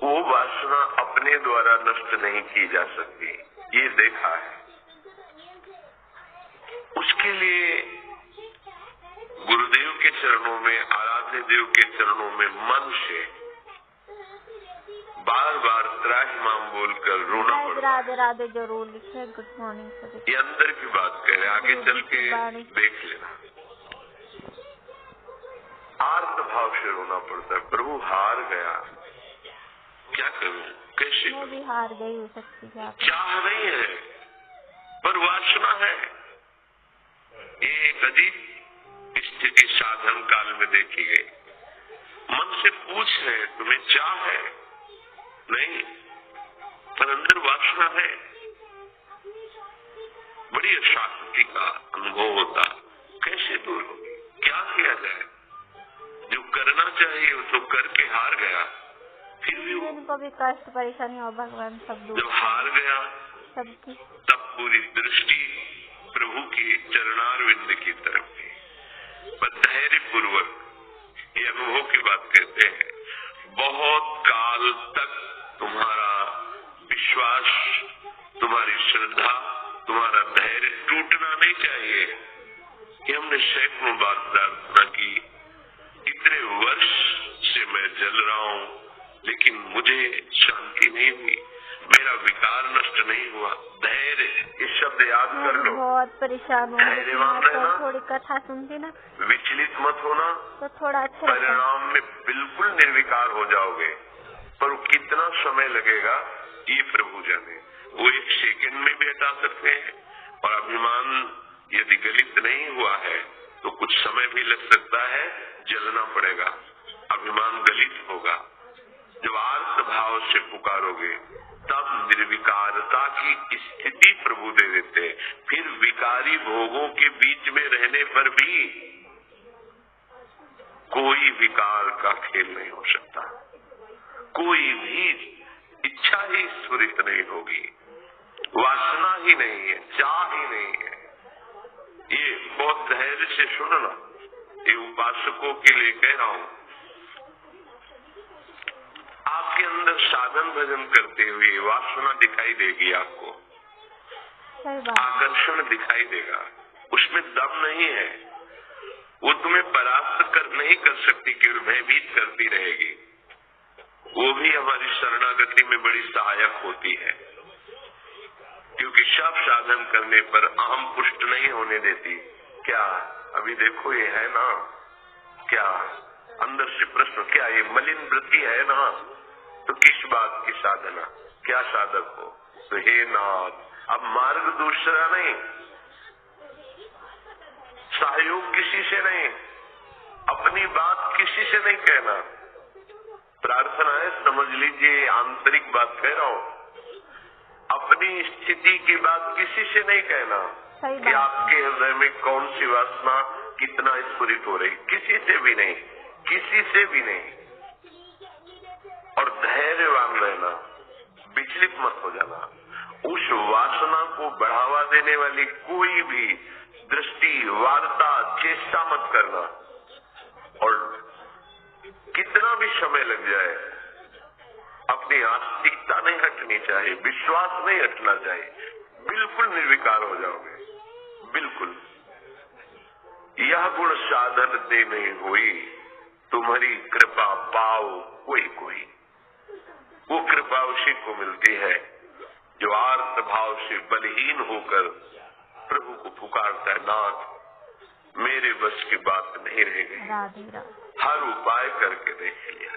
वो वासना अपने द्वारा नष्ट नहीं की जा सकती, ये देखा है। उसके लिए गुरुदेव के चरणों में, आराध्य देव के चरणों में मन से बार बार त्राहिमाम बोलकर रोना पड़ता है। राधे राधे जरूर लिखे। Good morning sir. ये अंदर की बात कह रहे, आगे चल के देख लेना। आर्त भाव से रोना पड़ता है, प्रभु हार गया, क्या करूं, कैसे मैं भी हार गई हो सकती है। चाह नहीं है पर वासना है। एक अजीब स्थिति साधन काल में देखी गई। मन से पूछ रहे तुम्हें चाह है? नहीं, पर अंदर वासना है। बड़ी अशांति का अनुभव होता, कैसे दूर होगी, क्या किया जाए? जो करना चाहिए वो तो करके हार गया, फिर भी उनको भी कष्ट परेशानी और भगवान सब दूर। जब हार गया सबकी, तब पूरी दृष्टि प्रभु की चरणारविंद की तरफ थी। पर धैर्य पूर्वक ये अनुभव की बात कहते हैं, बहुत काल तक तुम्हारा विश्वास, तुम्हारी श्रद्धा, तुम्हारा धैर्य टूटना नहीं चाहिए। कि हमने सैकड़ों बार प्रार्थना की, इतने वर्ष से मैं जल रहा हूँ लेकिन मुझे शांति नहीं हुई, मेरा विकार नष्ट नहीं हुआ। धैर्य, इस शब्द याद कर लो। बहुत परेशान हूँ, तो थोड़ी कथा सुनती ना, विचलित मत होना, तो थोड़ा अच्छा परिणाम में बिल्कुल निर्विकार हो जाओगे। पर कितना समय लगेगा ये प्रभु जाने। वो एक सेकंड में भी हटा सकते हैं, और अभिमान यदि गलित नहीं हुआ है तो कुछ समय भी लग सकता है, जलना पड़ेगा, अभिमान गलित होगा। जब आर्त भाव से पुकारोगे तब निर्विकारता की स्थिति प्रभु दे देते। फिर विकारी भोगों के बीच में रहने पर भी कोई विकार का खेल नहीं हो सकता, कोई भी इच्छा ही स्फुरित नहीं होगी, वासना ही नहीं है, चाह ही नहीं है। ये बहुत धैर्य से सुनना, ये उपासकों के लिए कह रहा हूँ। आपके अंदर साधन भजन करते हुए वासना दिखाई देगी, आपको आकर्षण दिखाई देगा, उसमें दम नहीं है, वो तुम्हें परास्त नहीं कर सकती, केवल भयभीत करती रहेगी। वो भी हमारी शरणागति में बड़ी सहायक होती है, क्योंकि सब साधन करने पर अहम पुष्ट नहीं होने देती। क्या अभी देखो ये है ना, क्या अंदर से प्रश्न, क्या ये मलिन वृत्ति है ना, तो किस बात की साधना, क्या साधक हो? तो हे नाथ, अब मार्ग दूसरा नहीं, सहयोग किसी से नहीं, अपनी बात किसी से नहीं कहना। प्रार्थना है, समझ लीजिए आंतरिक बात कह रहा हूँ, अपनी स्थिति की बात किसी से नहीं कहना कि आपके हृदय में कौन सी वासना कितना स्फुरित हो रही, किसी से भी नहीं, किसी से भी नहीं। और धैर्यवान रहना, विचलित मत हो जाना। उस वासना को बढ़ावा देने वाली कोई भी दृष्टि, वार्ता, चेष्टा मत करना। और कितना भी समय लग जाए, अपनी आस्तिकता नहीं हटनी चाहिए, विश्वास नहीं हटना चाहिए, बिल्कुल निर्विकार हो जाओगे, बिल्कुल। यह गुण साधन दे नहीं हुई, तुम्हारी कृपा पाओ कोई कोई। वो कृपा उसी को मिलती है जो आर्त भाव से बलहीन होकर प्रभु को पुकारता है, नाथ मेरे बस की बात नहीं रह गई, हर उपाय करके देख लिया।